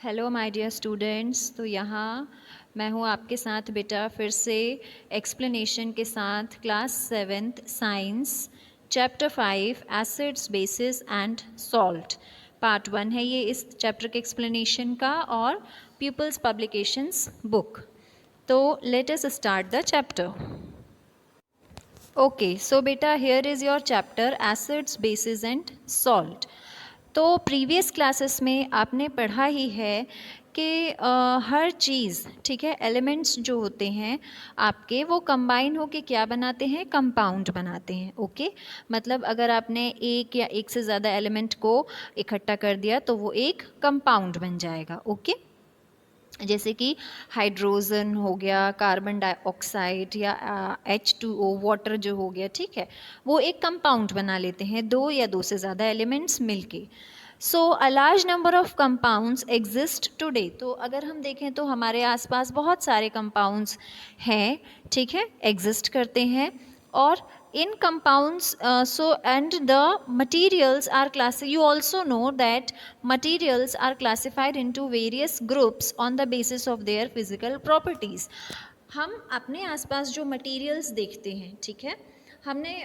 Hello my dear students. तो यहाँ मैं हूँ आपके साथ बेटा फिर से एक्सप्लेनेशन के साथ class 7th science chapter 5 acids bases and salt part 1 है ये इस चैप्टर के एक्सप्लेनेशन का और पीपल्स पब्लिकेशंस बुक। तो let us start the chapter. Okay so बेटा here is your chapter acids bases and salt. तो प्रीवियस क्लासेस में आपने पढ़ा ही है कि हर चीज़ ठीक है, एलिमेंट्स जो होते हैं आपके वो कंबाइन होके क्या बनाते हैं, कंपाउंड बनाते हैं। ओके मतलब अगर आपने एक या एक से ज़्यादा एलिमेंट को इकट्ठा कर दिया तो वो एक कंपाउंड बन जाएगा। ओके जैसे कि हाइड्रोजन हो गया, कार्बन डाइऑक्साइड या H2O वाटर जो हो गया, ठीक है, वो एक कंपाउंड बना लेते हैं दो या दो से ज़्यादा एलिमेंट्स मिलके। So a large number of compounds exist today. तो अगर हम देखें तो हमारे आसपास बहुत सारे कंपाउंड्स हैं, ठीक है, एग्जिस्ट करते हैं। और in compounds so and the materials are you also know that materials are classified into various groups on the basis of their physical properties। हम अपने आसपास जो मटेरियल्स देखते हैं, ठीक है, हमने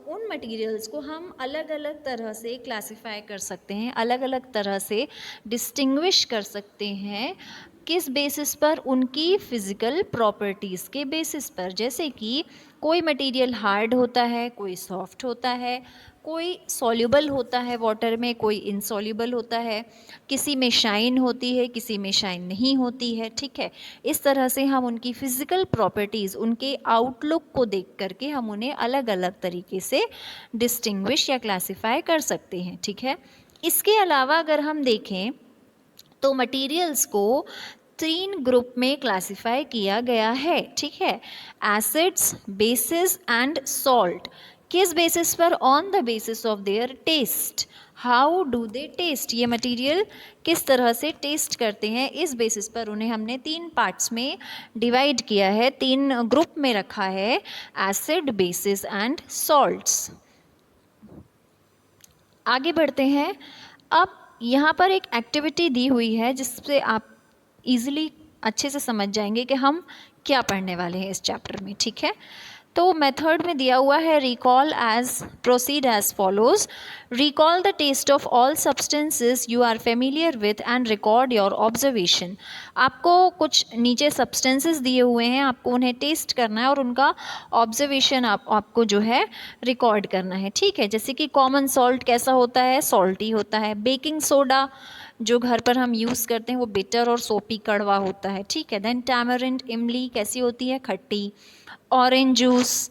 उन मटेरियल्स को हम अलग अलग तरह से क्लासिफाई कर सकते हैं, अलग अलग तरह से डिस्टिंग्विश कर सकते हैं। किस बेसिस पर? उनकी फिज़िकल प्रॉपर्टीज़ के बेसिस पर। जैसे कि कोई मटेरियल हार्ड होता है, कोई सॉफ्ट होता है, कोई सॉल्युबल होता है वाटर में, कोई इनसॉल्युबल होता है, किसी में शाइन होती है, किसी में शाइन नहीं होती है, ठीक है। इस तरह से हम उनकी फ़िज़िकल प्रॉपर्टीज़, उनके आउटलुक को देख करके हम उन्हें अलग अलग तरीके से डिस्टिंग्विश या क्लासिफाई कर सकते हैं, ठीक है। इसके अलावा अगर हम देखें तो मटेरियल्स को 3 ग्रुप में क्लासिफाई किया गया है, ठीक है, एसिड्स, बेसिस एंड सॉल्ट। किस बेसिस पर? On the basis of their taste. How do they taste? ये मटेरियल किस तरह से टेस्ट करते हैं, इस बेसिस पर उन्हें हमने 3 पार्ट्स में डिवाइड किया है, 3 ग्रुप में रखा है, एसिड, बेसिस एंड सॉल्ट्स। आगे बढ़ते हैं। अब यहाँ पर एक एक्टिविटी दी हुई है जिससे आप इजीली अच्छे से समझ जाएंगे कि हम क्या पढ़ने वाले हैं इस चैप्टर में, ठीक है। तो मेथड में दिया हुआ है recall as proceed as follows. Recall the taste of all substances you are familiar with and record your observation. आपको कुछ नीचे सब्सटेंसेस दिए हुए हैं, आपको उन्हें टेस्ट करना है और उनका ऑब्जर्वेशन आपको जो है रिकॉर्ड करना है, ठीक है। जैसे कि कॉमन सॉल्ट कैसा होता है, सॉल्टी होता है। बेकिंग सोडा जो घर पर हम यूज़ करते हैं वो बिटर और सोपी, कड़वा होता है, ठीक है। देन टैमरिंड, इमली कैसी होती है, खट्टी। ऑरेंज जूस,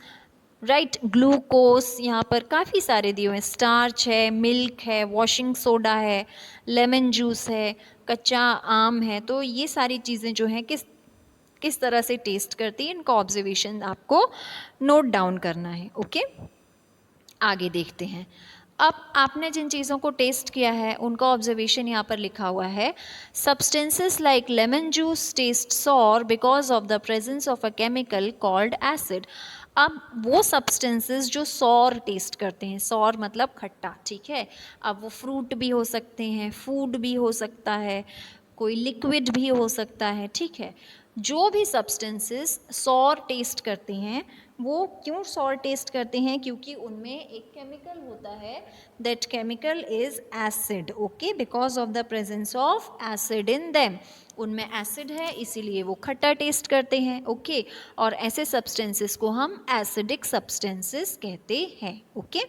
राइट, ग्लूकोस, यहाँ पर काफ़ी सारे दिए हुए हैं, स्टार्च है, मिल्क है, वॉशिंग सोडा है, लेमन जूस है, कच्चा आम है। तो ये सारी चीज़ें जो हैं किस किस तरह से टेस्ट करती है, इनका ऑब्जर्वेशन आपको नोट डाउन करना है। ओके आगे देखते हैं। अब आपने जिन चीज़ों को टेस्ट किया है उनका ऑब्जर्वेशन यहाँ पर लिखा हुआ है। Substances like lemon juice taste sour because of the presence of a chemical called acid. अब वो सब्सटेंसेस जो सॉर टेस्ट करते हैं, सॉर मतलब खट्टा, ठीक है। अब वो फ्रूट भी हो सकते हैं, फूड भी हो सकता है, कोई लिक्विड भी हो सकता है, ठीक है। जो भी सब्सटेंसेस सॉर टेस्ट करते हैं, वो क्यों सॉर टेस्ट करते हैं? क्योंकि उनमें एक केमिकल होता है, that chemical is acid. Okay because of the presence of acid in them. उनमें एसिड है इसीलिए वो खट्टा टेस्ट करते हैं। ओके और ऐसे सब्सटेंसेस को हम एसिडिक सब्सटेंसेस कहते हैं। ओके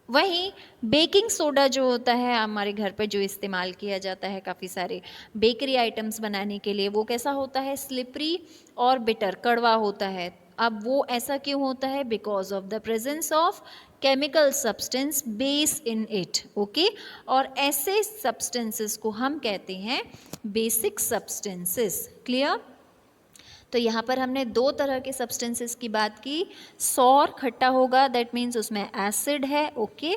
वहीं बेकिंग सोडा जो होता है हमारे घर पर जो इस्तेमाल किया जाता है काफ़ी सारे बेकरी आइटम्स बनाने के लिए, वो कैसा होता है, स्लिपरी और बिटर, कड़वा होता है। अब वो ऐसा क्यों होता है? Because of the presence of chemical substance base in it. Okay और ऐसे सब्सटेंसेस को हम कहते हैं बेसिक सब्सटेंसेस। क्लियर? तो यहाँ पर हमने 2 तरह के सब्सटेंसेस की बात की। सॉर खट्टा होगा, दैट मीन्स उसमें एसिड है। ओके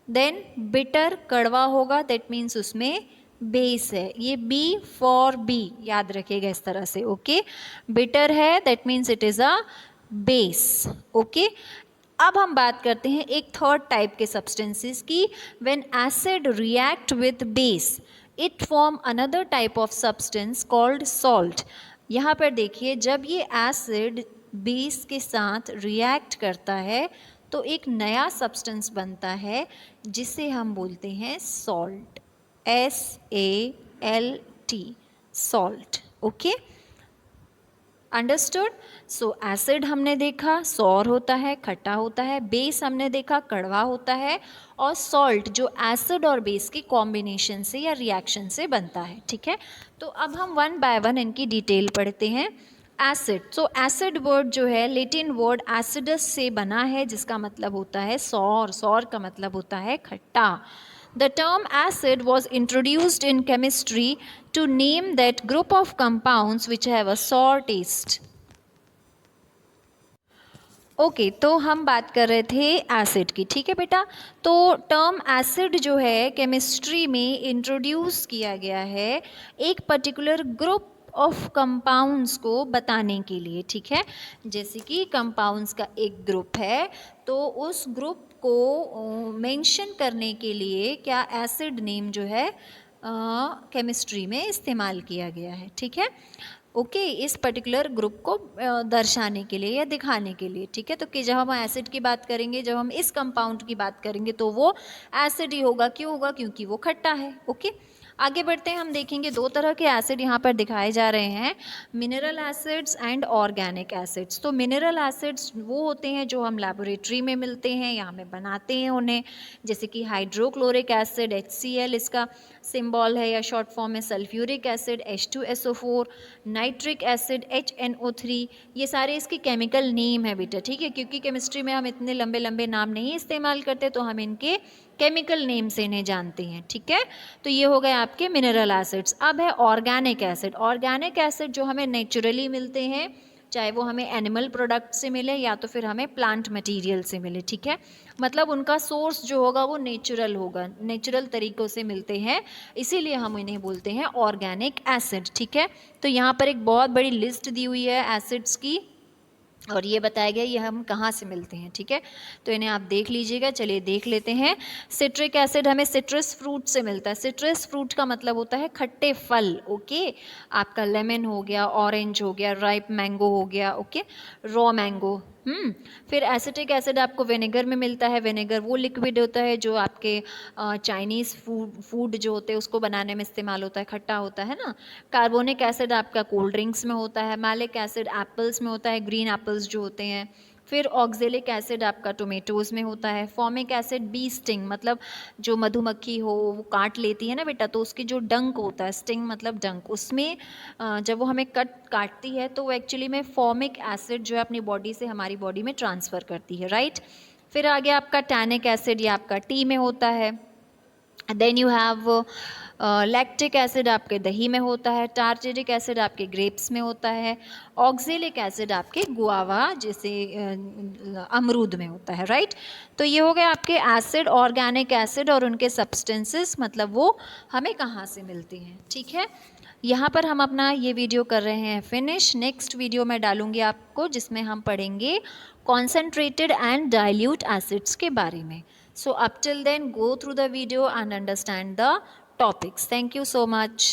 देन बिटर कड़वा होगा, दैट मीन्स उसमें बेस है। ये बी फॉर बी याद रखिएगा इस तरह से। ओके बिटर है that means it is a base. Okay अब हम बात करते हैं एक थर्ड टाइप के सब्सटेंसेस की। When acid react with base, it form another type of substance called salt. यहाँ पर देखिए, जब ये एसिड बेस के साथ रिएक्ट करता है तो एक नया सब्सटेंस बनता है जिसे हम बोलते हैं salt, SALT, salt. Okay, understood. सो एसिड हमने देखा सौर होता है, खट्टा होता है, बेस हमने देखा कड़वा होता है, और सॉल्ट जो एसिड और बेस के कॉम्बिनेशन से या रिएक्शन से बनता है। ठीक है, तो अब हम वन बाय वन इनकी डिटेल पढ़ते हैं। एसिड, सो एसिड वर्ड जो है लैटिन वर्ड एसिडस से बना है, जिसका मतलब होता है सौर। सौर का मतलब होता है खट्टा। The term acid was introduced in chemistry to name that group of compounds which have a sour taste. Okay तो हम बात कर रहे थे एसिड की। ठीक है बेटा, तो टर्म एसिड जो है केमिस्ट्री में इंट्रोड्यूस किया गया है एक पर्टिकुलर ग्रुप ऑफ कंपाउंड्स को बताने के लिए। ठीक है, जैसे कि कंपाउंड्स का एक ग्रुप है, तो उस ग्रुप को मेंशन करने के लिए क्या एसिड नेम जो है केमिस्ट्री में इस्तेमाल किया गया है। ठीक है, ओके, इस पर्टिकुलर ग्रुप को दर्शाने के लिए या दिखाने के लिए। ठीक है, तो कि जब हम एसिड की बात करेंगे, जब हम इस कंपाउंड की बात करेंगे तो वो एसिड ही होगा। क्यों होगा? क्योंकि वो खट्टा है। ओके, आगे बढ़ते हैं, हम देखेंगे दो तरह के एसिड यहाँ पर दिखाए जा रहे हैं, mineral acids and organic acids. तो मिनरल एसिड्स वो होते हैं जो हम लेबोरेटरी में मिलते हैं या हमें बनाते हैं उन्हें, जैसे कि हाइड्रोक्लोरिक एसिड HCl इसका सिंबल है, या शॉर्ट फॉर्म में sulphuric acid H2SO4, nitric acid HNO3, ये सारे इसके केमिकल नेम है बेटा। ठीक है, क्योंकि केमिस्ट्री में हम इतने लंबे लंबे नाम नहीं इस्तेमाल करते, तो हम इनके केमिकल नेम से इन्हें जानते हैं। ठीक है, तो ये हो गए आपके मिनरल एसिड्स। अब है ऑर्गेनिक एसिड। ऑर्गेनिक एसिड जो हमें नेचुरली मिलते हैं, चाहे वो हमें एनिमल प्रोडक्ट से मिले या तो फिर हमें प्लांट मटेरियल से मिले। ठीक है, मतलब उनका सोर्स जो होगा वो नेचुरल होगा, नेचुरल तरीक़ों से मिलते हैं, इसीलिए हम इन्हें बोलते हैं ऑर्गेनिक एसिड। ठीक है, तो यहाँ पर एक बहुत बड़ी लिस्ट दी हुई है एसिड्स की, और ये बताया गया ये हम कहाँ से मिलते हैं। ठीक है, तो इन्हें आप देख लीजिएगा। चलिए देख लेते हैं। सिट्रिक एसिड हमें सिट्रस फ्रूट से मिलता है। सिट्रस फ्रूट का मतलब होता है खट्टे फल। ओके, आपका लेमन हो गया, ऑरेंज हो गया, राइप मैंगो हो गया, ओके, रॉ मैंगो। फिर एसिटिक एसिड आपको विनेगर में मिलता है। विनेगर वो लिक्विड होता है जो आपके चाइनीज़ फूड जो होते हैं उसको बनाने में इस्तेमाल होता है, खट्टा होता है ना। कार्बोनिक एसिड आपका कोल्ड ड्रिंक्स में होता है। मैलिक एसिड एप्पल्स में होता है, ग्रीन एप्पल्स जो होते हैं। फिर ऑक्जेलिक एसिड आपका टोमेटोज़ में होता है। फॉर्मिक एसिड बी स्टिंग, मतलब जो मधुमक्खी हो वो काट लेती है ना बेटा, तो उसकी जो डंक होता है, स्टिंग मतलब डंक, उसमें जब वो हमें काटती है तो वो एक्चुअली में फॉर्मिक एसिड जो है अपनी बॉडी से हमारी बॉडी में ट्रांसफ़र करती है, राइट। फिर आगे आपका टैनिक एसिड, ये आपका टी में होता है। Then you have lactic acid आपके दही में होता है। टार्टेरिक एसिड आपके ग्रेप्स में होता है। ऑक्जेलिक एसिड आपके गुआवा जैसे अमरूद में होता है, राइट। तो ये हो गए आपके एसिड, ऑर्गेनिक एसिड और उनके सब्सटेंसेस, मतलब वो हमें कहाँ से मिलते हैं। ठीक है, यहाँ पर हम अपना ये वीडियो कर रहे हैं फिनिश। नेक्स्ट वीडियो मैं डालूँगी आपको जिसमें हम पढ़ेंगे कॉन्सेंट्रेटेड एंड डाइल्यूट एसिड्स के बारे में। So up till then, go through the video and understand the topics. Thank you so much.